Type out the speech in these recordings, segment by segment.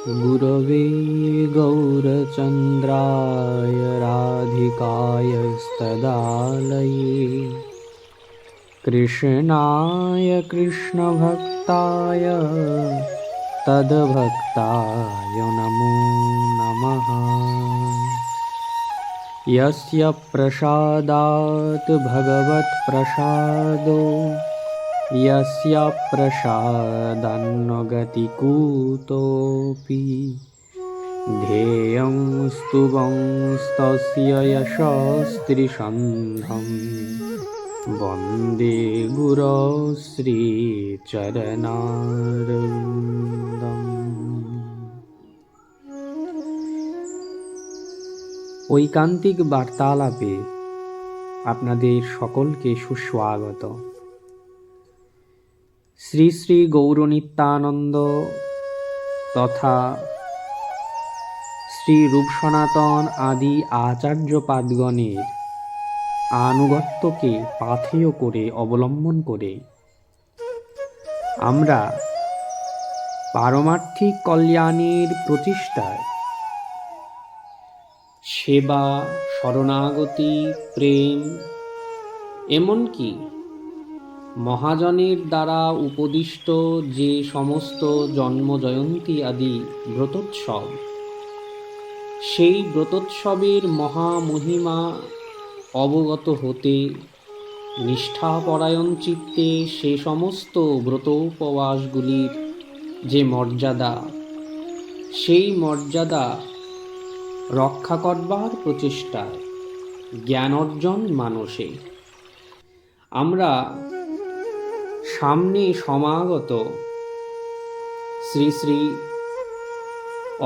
गुरवे गौरचन्द्राय राधिकायस्तदालये कृष्णाय कृष्णभक्ताय तद्भक्ताय नमो नमः। यस्य प्रसादात् भगवत्प्रसादो यस्य प्रसादान्न गतिकुतोऽपि ध्येयं स्तुवंस्तस्य यशस्त्रिसन्धं वन्दे गुरो শ্রীচরণারবিন্দম। ঐকান্তিক বার্তালাপে আপনাদের সকলকে সুস্বাগত। শ্রী শ্রী গৌরনিত্যানন্দ তথা শ্রী রূপ সনাতন আদি আচার্যপাদগণের আনুগত্যকে পাথেয় করে অবলম্বন করে আমরা পারমার্থিক কল্যাণের প্রচেষ্টায় সেবা, শরণাগতি, প্রেম, এমনকি মহাজনের দ্বারা উপদিষ্ট যে সমস্ত জন্মজয়ন্তী আদি ব্রতোৎসব, সেই ব্রতোৎসবের মহামহিমা অবগত হতে নিষ্ঠাপরায়ণ চিত্তে সে সমস্ত ব্রতোপবাসগুলির যে মর্যাদা, সেই মর্যাদা রক্ষা করবার প্রচেষ্টায় জ্ঞান অর্জন মানসে আমরা সামনে সমাগত শ্রী শ্রী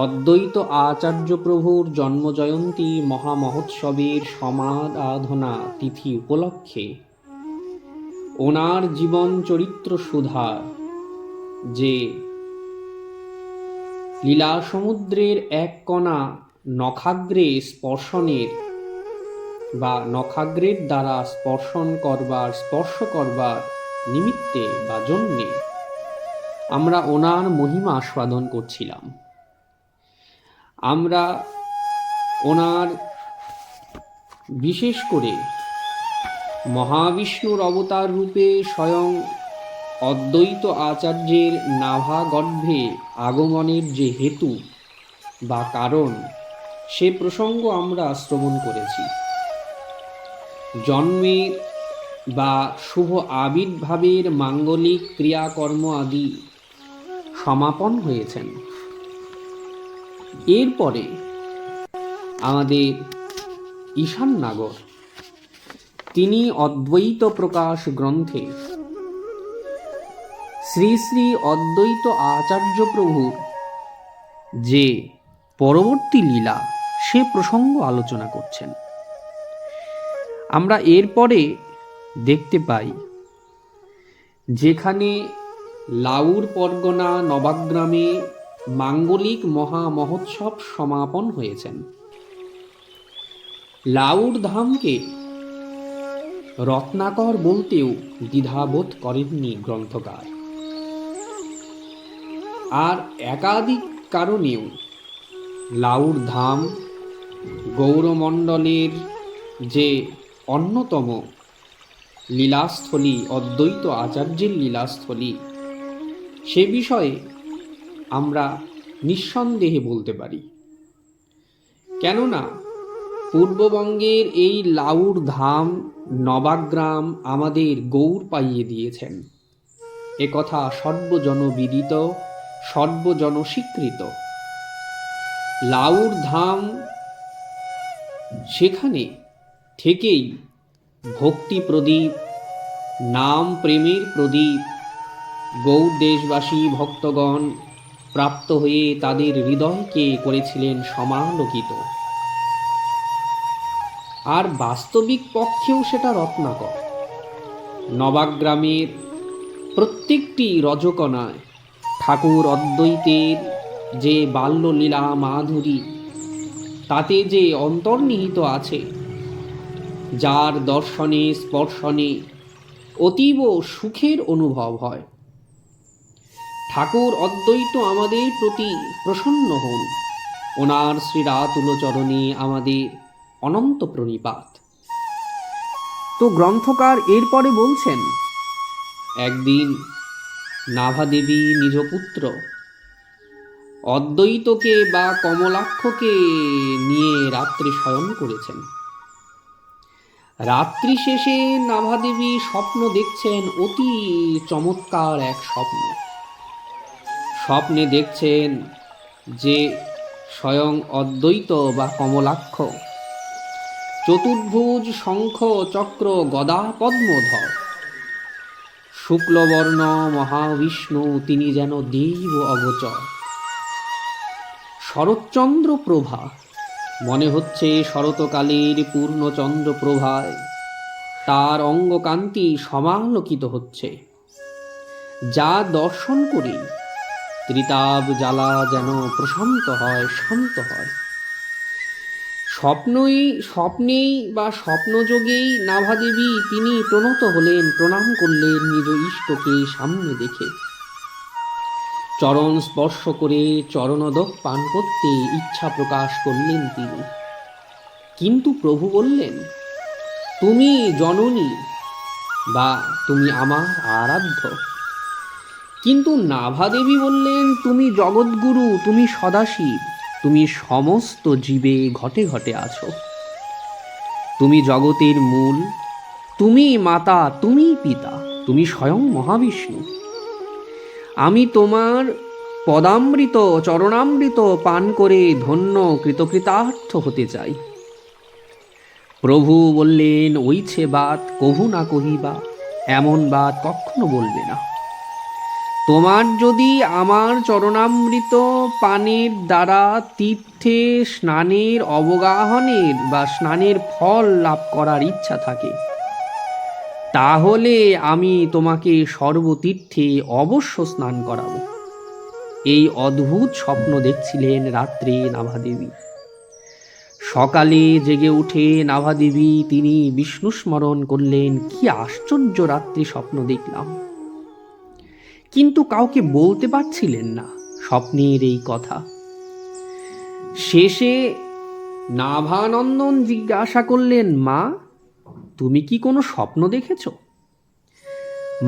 অদ্বৈত আচার্য প্রভুর জন্মজয়ন্তী মহামহোৎসবের সমারাধনা তিথি উপলক্ষে ওনার জীবন চরিত্র সুধার যে লীলা সমুদ্রের এক কণা নখাগ্রে স্পর্শনের বা নখাগ্রের দ্বারা স্পর্শ করবার নিমিত্তে বা জন্যে আমরা ওনার মহিমা আস্বাদন করছিলাম। আমরা ওনার বিশেষ করে মহাবিষ্ণুর অবতার রূপে স্বয়ং অদ্বৈত আচার্যের নাভাগর্ভে আগমনের যে হেতু বা কারণ, সে প্রসঙ্গ আমরা শ্রবণ করেছি। জন্মের বা শুভ আবির্ভাবের মাঙ্গলিক ক্রিয়াকর্ম আদি সমাপন হয়েছেন। এরপরে আমাদের ঈশান নাগর তিনি অদ্বৈত প্রকাশ গ্রন্থে শ্রী শ্রী অদ্বৈত আচার্য প্রভুর যে পরবর্তী লীলা, সে প্রসঙ্গ আলোচনা করছেন। আমরা এরপরে দেখতে পাই যেখানে লাউর পরগনা নবাগ্রামে মাঙ্গলিক মহামহোৎসব সমাপন হয়েছেন, লাউর ধামকে রত্নাকর বলতেও দ্বিধাবোধ করেননি গ্রন্থকার। আর একাধিক কারণেও লাউর ধাম গৌরমণ্ডলের যে অন্যতম লীলাস্থলী, অদ্বৈত আচার্যের লীলাস্থলী, সে বিষয়ে আমরা নিঃসন্দেহে বলতে পারি। কেননা পূর্ববঙ্গের এই লাউর ধাম নবাগ্রাম আমাদের গৌর পাইয়ে দিয়েছেন, এ কথা সর্বজনবিদিত, সর্বজনস্বীকৃত। লাউর ধাম, সেখানে থেকেই ভক্তি প্রদীপ, নাম প্রেমের প্রদীপ গৌর দেশবাসী ভক্তগণ প্রাপ্ত হয়ে তাদের হৃদয়কে করেছিলেন সমালোকিত। আর বাস্তবিক পক্ষেও সেটা রত্নাকর। নবাগ্রামের প্রত্যেকটি রজকণায় ঠাকুর অদ্বৈতের যে বাল্যলীলা মাধুরী, তাতে যে অন্তর্নিহিত আছে, যার দর্শনে স্পর্শনে অতীব সুখের অনুভব হয়। ঠাকুর অদ্বৈত আমাদের প্রতি প্রসন্ন হন। ওনার শ্রীরাতুল চরণে আমাদের অনন্ত প্রণিপাত। তো গ্রন্থকার এরপরে বলছেন, একদিন নাভাদেবী নিজ পুত্র অদ্বৈতকে বা কমলাক্ষকে নিয়ে রাত্রে শয়ন করেছেন। রাত্রি শেষে নাভাদেবী স্বপ্ন দেখছেন, অতি চমৎকার এক স্বপ্ন। স্বপ্নে দেখছেন যে স্বয়ং অদ্বৈত বা কমলাক্ষ চতুর্ভুজ শঙ্খ চক্র গদা পদ্মধর, শুক্লবর্ণ মহাবিষ্ণু, তিনি যেন দেব অগোচর। শরৎচন্দ্র প্রভা, মনে হচ্ছে শরৎকালের পূর্ণচন্দ্র প্রভায় তার অঙ্গকান্তি সমালোকিত হচ্ছে, যা দর্শন করে ত্রিতাব জ্বালা যেন প্রশান্ত হয়, শান্ত হয়। স্বপ্নেই বা স্বপ্নযোগেই নাভাদেবী তিনি প্রণত হলেন, প্রণাম করলেন নিজ ইষ্টকে সামনে দেখে। চরণ স্পর্শ করে চরণোদক পান করতে ইচ্ছা প্রকাশ করলেন তিনি। কিন্তু প্রভু বললেন, তুমি জননী বা তুমি আমার আরাধ্য। কিন্তু নাভাদেবী বললেন, তুমি জগৎগুরু, তুমি সদাশিব, তুমি সমস্ত জীবে ঘটে ঘটে আছো, তুমি জগতের মূল, তুমি মাতা, তুমি পিতা, তুমি স্বয়ং মহাবিষ্ণু। আমি তোমার পদামৃত চরণামৃত পান করে ধন্য কৃতকৃতার্থ হতে চাই। প্রভু বললেন, ওইছে বাত কভু না কহিবা, এমন বাত কখনো বলবে না। তোমার যদি আমার চরণামৃত পানের দ্বারা তীর্থে স্নানের অবগাহনের বা স্নানের ফল লাভ করার ইচ্ছা থাকে, তাহলে আমি তোমাকে সর্বতীর্থে অবশ্য স্নান করাবো। এই অদ্ভুত স্বপ্ন দেখছিলেন রাত্রে নাভাদেবী। সকালে জেগে উঠে নাভাদেবী তিনি বিষ্ণু স্মরণ করলেন, কি আশ্চর্য রাত্রি স্বপ্ন দেখলাম। কিন্তু কাউকে বলতে পারছিলেন না স্বপ্নের এই কথা। শেষে নাভানন্দন জিজ্ঞাসা করলেন, মা, তুমি কি কোনো স্বপ্ন দেখেছ?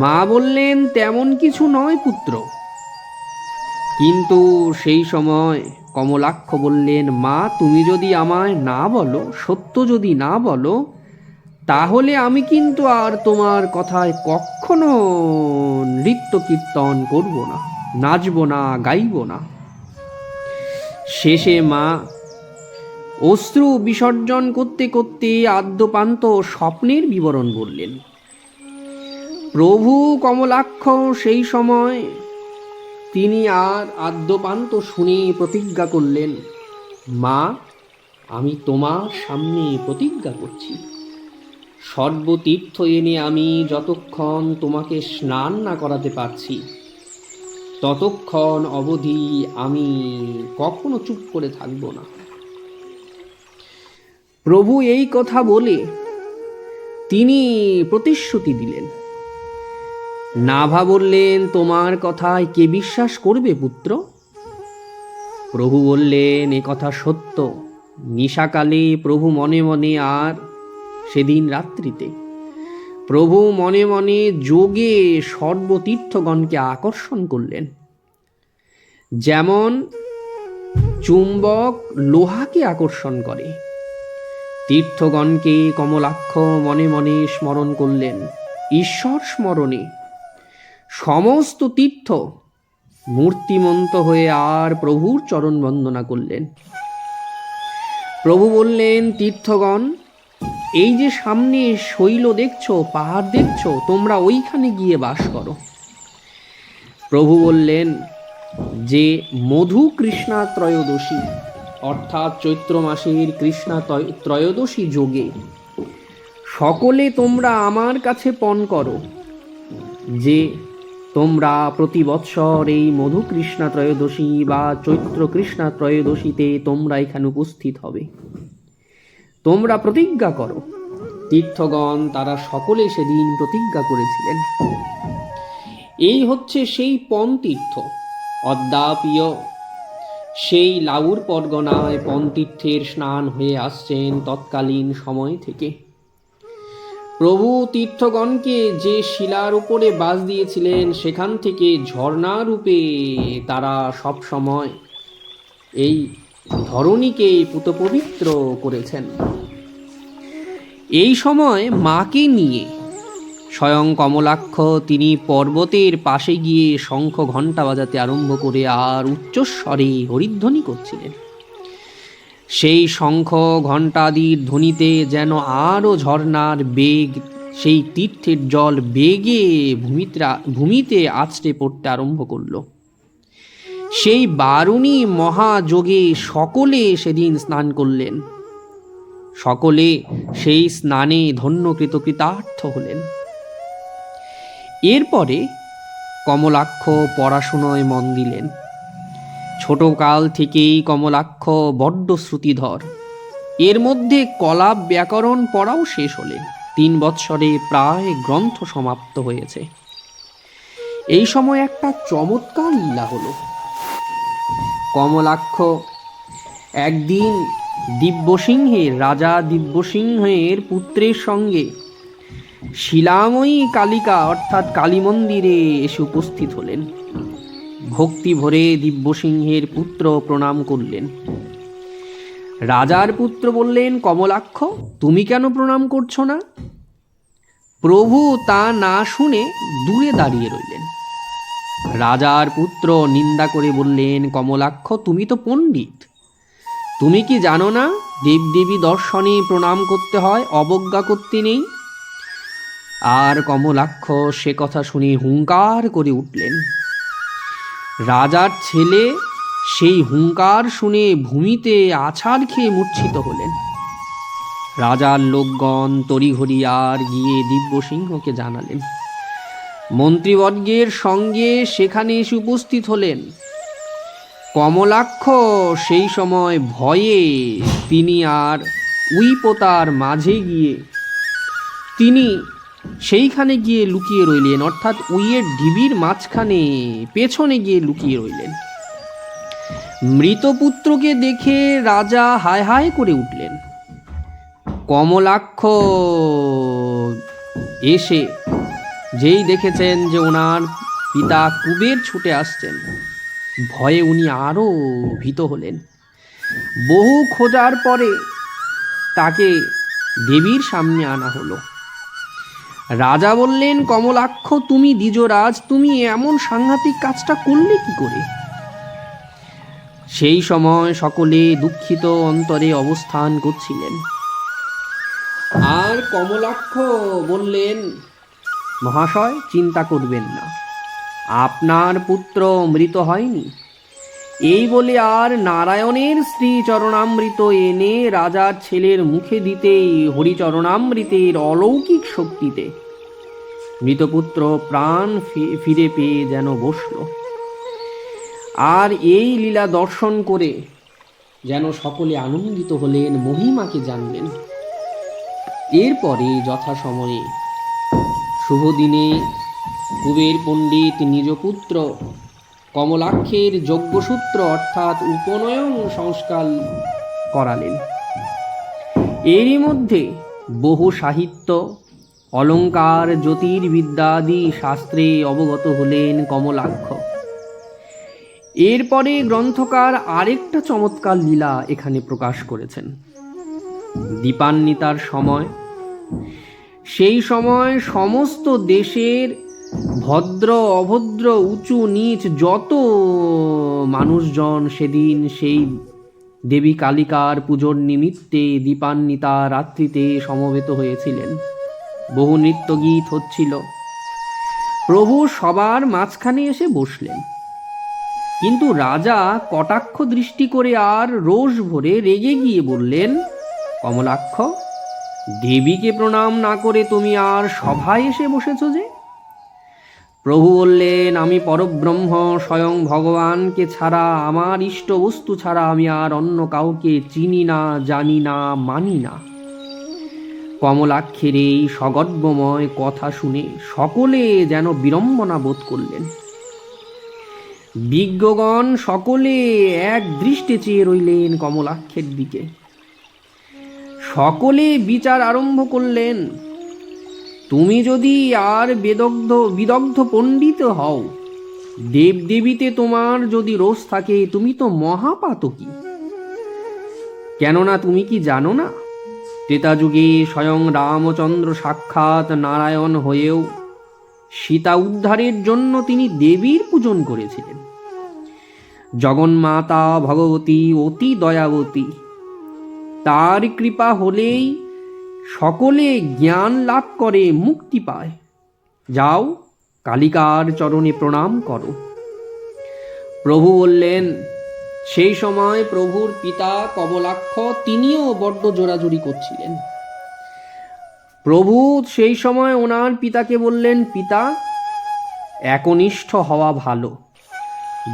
মা বললেন, তেমন কিছু নয় পুত্র। কিন্তু সেই সময় কমলাক্ষ বললেন, মা, তুমি যদি আমায় না বলো, সত্য যদি না বলো, তাহলে আমি কিন্তু আর তোমার কথায় কখনো নৃত্য কীর্তন করব না, নাচব না, গাইব না। শেষে মা অশ্রু বিসর্জন করতে করতে আদ্যপান্ত স্বপ্নের বিবরণ বললেন। প্রভু কমলাক্ষ সেই সময় তিনি আর আদ্যপান্ত শুনে প্রতিজ্ঞা করলেন, মা, আমি তোমার সামনে প্রতিজ্ঞা করছি, সর্বতীর্থ এনে আমি যতক্ষণ তোমাকে স্নান না করাতে পারছি, ততক্ষণ অবধি আমি কখনো চুপ করে থাকব না। প্রভু এই কথা বলে তিনি প্রতিশ্রুতি দিলেন। নাভা বললেন, তোমার কথায় কে বিশ্বাস করবে পুত্র? প্রভু বললেন, এ কথা সত্য। নিশাকালে প্রভু মনে মনে, আর সেদিন রাত্রিতে প্রভু মনে মনে যোগে সর্বতীর্থগণকে আকর্ষণ করলেন। যেমন চুম্বক লোহাকে আকর্ষণ করে, তীর্থগণকে কমলাক্ষ মনে মনে স্মরণ করলেন। ঈশ্বর স্মরণে সমস্ত তীর্থ মূর্তিমন্ত হয়ে আর প্রভুর চরণ বন্দনা করলেন। প্রভু বললেন, তীর্থগণ, এই যে সামনে শৈল দেখছো, পাহাড় দেখছো, তোমরা ওইখানে গিয়ে বাস করো। প্রভু বললেন যে মধু কৃষ্ণা ত্রয়োদশী, অর্থাৎ চৈত্র মাসের কৃষ্ণা ত্রয়োদশী যোগে সকলে তোমরা আমার কাছে পণ করো যে তোমরা প্রতি বৎসর এই মধু কৃষ্ণা ত্রয়োদশী বা চৈত্র কৃষ্ণা ত্রয়োদশীতে তোমরা এখানে উপস্থিত হবে। তোমরা প্রতিজ্ঞা করো। তীর্থগণ তারা সকলে সেদিন প্রতিজ্ঞা করেছিলেন। এই হচ্ছে সেই পনতীর্থ। অদ্যাপিও সেই লাউর পরগনায় পনতীর্থের স্নান হয়ে আসছেন তৎকালীন সময় থেকে। প্রভু তীর্থগণকে যে শিলার উপরে বাস দিয়েছিলেন, সেখান থেকে ঝর্ণা রূপে তারা সব সময় এই ধরণীকে পুতপবিত্র করেছেন। এই সময় মাকে নিয়ে স্বয়ং কমলাক্ষ তিনি পর্বতের পাশে গিয়ে শঙ্খ ঘণ্টা বাজাতে আরম্ভ করে আর উচ্চস্বরে হরিধ্বনি করছিলেন। সেই শঙ্খ ঘণ্টাদির ধ্বনিতে যেন আরও ঝর্ণার বেগ, সেই তীর্থের জল বেগে ভূমিতে আছড়ে পড়তে আরম্ভ করল। সেই বারুণী মহাযোগে সকলে সেদিন স্নান করলেন। সকলে সেই স্নানে ধন্য কৃতকৃতার্থ হলেন। এরপরে কমলাক্ষ পড়াশুনোয় মন দিলেন। ছোটকাল থেকেই কমলাক্ষ বড্ড শ্রুতিধর। এর মধ্যে কলাপ ব্যাকরণ পড়াও শেষ হলেন। 3 বৎসরে প্রায় গ্রন্থ সমাপ্ত হয়েছে। এই সময় একটা চমৎকার লীলা হলো। কমলাক্ষ একদিন রাজা দিব্যসিংহের পুত্রের সঙ্গে শিলাময়ী কালিকা অর্থাৎ কালী মন্দিরে এসে উপস্থিত হলেন। ভক্তি ভরে দিব্যসিংহের পুত্র প্রণাম করলেন। রাজার পুত্র বললেন, কমলাক্ষ, তুমি কেন প্রণাম করছো না? প্রভু তা না শুনে দূরে দাঁড়িয়ে রইলেন। রাজার পুত্র নিন্দা করে বললেন, কমলাক্ষ, তুমি তো পণ্ডিত, তুমি কি জানো না দেবদেবী দর্শনে প্রণাম করতে হয়, অবজ্ঞা করতে নেই? আর কমলাক্ষ সে কথা শুনে হুঙ্কার করে উঠলেন। রাজার ছেলে সেই হুঙ্কার শুনে ভূমিতে আছাড় খেয়ে মূর্ছিত হলেন। রাজার লোকগণ তড়িঘড়ি আর গিয়ে দিব্যসিংহকে জানালেন। মন্ত্রীবর্গের সঙ্গে সেখানে এসে উপস্থিত হলেন। কমলাক্ষ সেই সময় ভয়ে তিনি আর উইপোতার মাঝে গিয়ে তিনি সেইখানে গিয়ে লুকিয়ে রইলেন, অর্থাৎ উইয়ের ঢিবির মাঝখানে পেছনে গিয়ে লুকিয়ে রইলেন। মৃতপুত্রকে দেখে রাজা হায় হায় করে উঠলেন। কমলাক্ষ এসে যেই দেখেছেন যে ওনার পিতা কুবের ছুটে আসছেন, ভয়ে উনি আরও ভীত হলেন। বহু খোঁজার পরে তাকে দেবীর সামনে আনা হলো। রাজা বললেন, কমলাক্ষ, তুমি দ্বিজরাজ, তুমি এমন সাংঘাতিক কাজটা করলে কি করে? সেই সময় সকলে দুঃখিত অন্তরে অবস্থান করছিলেন। আর কমলাক্ষ বললেন, মহাশয়, চিন্তা করবেন না, আপনার পুত্র মৃত হয়নি। এই বলে আর নারায়ণের শ্রী চরণামৃত এনে রাজার ছেলের মুখে দিতেই হরিচরণামৃতের অলৌকিক শক্তিতে মৃতপুত্র প্রাণ ফিরে পেয়ে যেন বসল। আর এই লীলা দর্শন করে যেন সকলে আনন্দিত হলেন, মহিমাকে জানলেন। এরপরে যথাসময়ে শুভ দিনে কুবের পণ্ডিত নিজ পুত্র কমলাক্ষের যজ্ঞসূত্র অর্থাৎ উপনয়ন সংস্কার করালেন। এরই মধ্যে বহু সাহিত্য, অলঙ্কার, জ্যোতির্বিদ্যাদি শাস্ত্রে অবগত হলেন কমলাক্ষ। এরপরে গ্রন্থকার আরেকটা চমৎকার লীলা এখানে প্রকাশ করেছেন। দীপান্বিতার সময়, সেই সময় সমস্ত দেশের ভদ্র অভদ্র উঁচু নীচ যত মানুষজন সেদিন সেই দেবী কালিকার পুজোর নিমিত্তে দীপান্বিতা রাত্রিতে সমবেত হয়েছিলেন। বহু নৃত্যগীত হচ্ছিল। প্রভু সবার মাঝখানে এসে বসলেন। কিন্তু রাজা কটাক্ষ দৃষ্টি করে আর রোষ ভরে রেগে গিয়ে বললেন, কমলাক্ষ, দেবীকে প্রণাম না করে তুমি আর সভায় এসে বসেছ যে? প্রভু বললেন, আমি পরব্রহ্ম, স্বয়ং ভগবানকে ছাড়া, আমার ইষ্ট বস্তু ছাড়া আমি আর অন্য কাউকে চিনি না, জানি না, মানি না। কমলাক্ষের এই সগর্বময় কথা শুনে সকলে যেন বিড়ম্বনা বোধ করলেন। বিজ্ঞগণ সকলে এক দৃষ্টে চেয়ে রইলেন কমলাক্ষের দিকে। সকলে বিচার আরম্ভ করলেন, তুমি যদি আর বিদগ্ধ পণ্ডিত হও, দেবদেবীতে তোমার যদি রোষ থাকে, তুমি তো মহাপাতকী। কেননা তুমি কি জানো না, ত্রেতাযুগে স্বয়ং রামচন্দ্র সাক্ষাৎ নারায়ণ হয়েও সীতা উদ্ধারের জন্য তিনি দেবীর পূজন করেছিলেন। জগন্মাতা ভগবতী অতি দয়াবতী, তার কৃপা হলেই সকলে জ্ঞান লাভ করে, মুক্তি পায়। যাও, কালিকার চরণে প্রণাম করো। প্রভু বললেন, সেই সময় প্রভুর পিতা কমলাক্ষ তিনিও বড্ড জোরাজুরি করছিলেন। প্রভু সেই সময় ওনার পিতাকে বললেন, পিতা, একনিষ্ঠ হওয়া ভালো।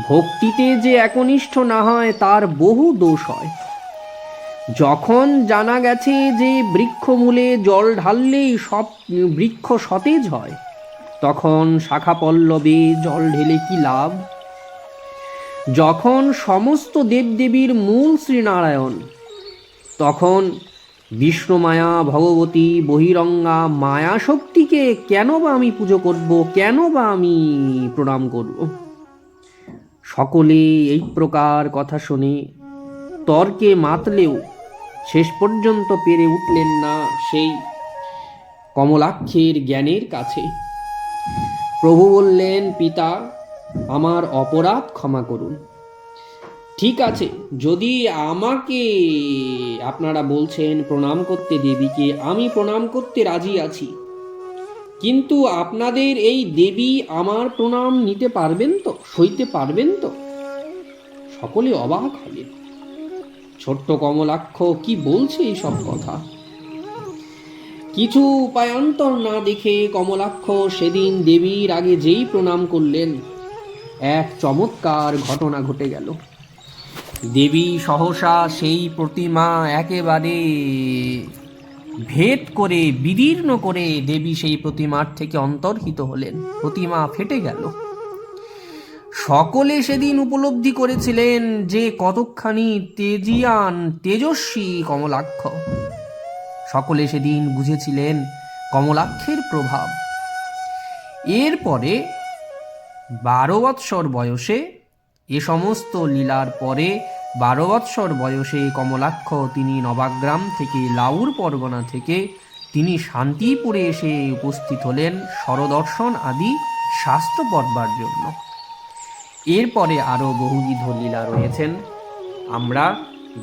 ভক্তিতে যে একনিষ্ঠ না হয় তার বহু দোষ হয়। যখন জানা গেছে যে বৃক্ষমূলে জল ঢাললেই সব বৃক্ষ সতেজ হয়, তখন শাখা পল্লবে জল ঢেলে কি লাভ? যখন সমস্ত দেবদেবীর মূল শ্রীনারায়ণ, তখন বিষ্ণুমায়া ভগবতী বহিরঙ্গা মায়া শক্তিকে কেন বা আমি পুজো করব, কেন বা আমি প্রণাম করব? সকলে এই প্রকার কথা শুনে তর্কে মাতলেও শেষ পর্যন্ত পেরে উঠলেন না সেই কমলাক্ষের জ্ঞানের কাছে। প্রভু বললেন, পিতা, আমার অপরাধ ক্ষমা করুন। ঠিক আছে, যদি আমাকে আপনারা বলছেন প্রণাম করতে দেবীকে, আমি প্রণাম করতে রাজি আছি। কিন্তু আপনাদের এই দেবী আমার প্রণাম নিতে পারবেন তো, সইতে পারবেন তো? সকলে অবাক হলেন। ছোট্ট কমলাক্ষ কি বলছে এই সব কথা? কিছু উপায়ান্তর না দেখে কমলাক্ষ সেদিন দেবীর আগে যেই প্রণাম করলেন, এক চমৎকার ঘটনা ঘটে গেল। দেবী সহসা সেই প্রতিমা একেবারে ভেদ করে, বিদীর্ণ করে দেবী সেই প্রতিমার থেকে অন্তর্হিত হলেন। প্রতিমা ফেটে গেল। সকলে সেদিন উপলব্ধি করেছিলেন যে কতখানি তেজিয়ান, তেজস্বী কমলাক্ষ। সকলে সেদিন বুঝেছিলেন কমলাক্ষের প্রভাব। এরপরে 12 বৎসর বয়সে, এ সমস্ত লীলার পরে 12 বৎসর বয়সে কমলাক্ষ তিনি নবাগ্রাম থেকে, লাউর পরগনা থেকে তিনি শান্তিপুরে এসে উপস্থিত হলেন স্বরদর্শন আদি শাস্ত্র পড়বার জন্য। এরপরে আরও বহুবিধ লীলা রয়েছেন। আমরা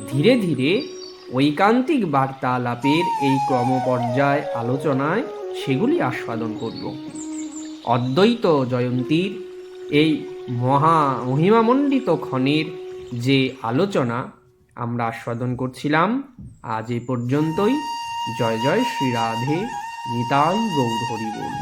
ধীরে ধীরে ঐকান্তিক বার্তালাপের এই ক্রমপর্যায় আলোচনায় সেগুলি আস্বাদন করব। অদ্বৈত জয়ন্তীর এই মহিমামণ্ডিত ক্ষণের যে আলোচনা আমরা আস্বাদন করছিলাম, আজ এ পর্যন্তই। জয় জয় শ্রী রাধে, নিতাই গৌর হরি বল।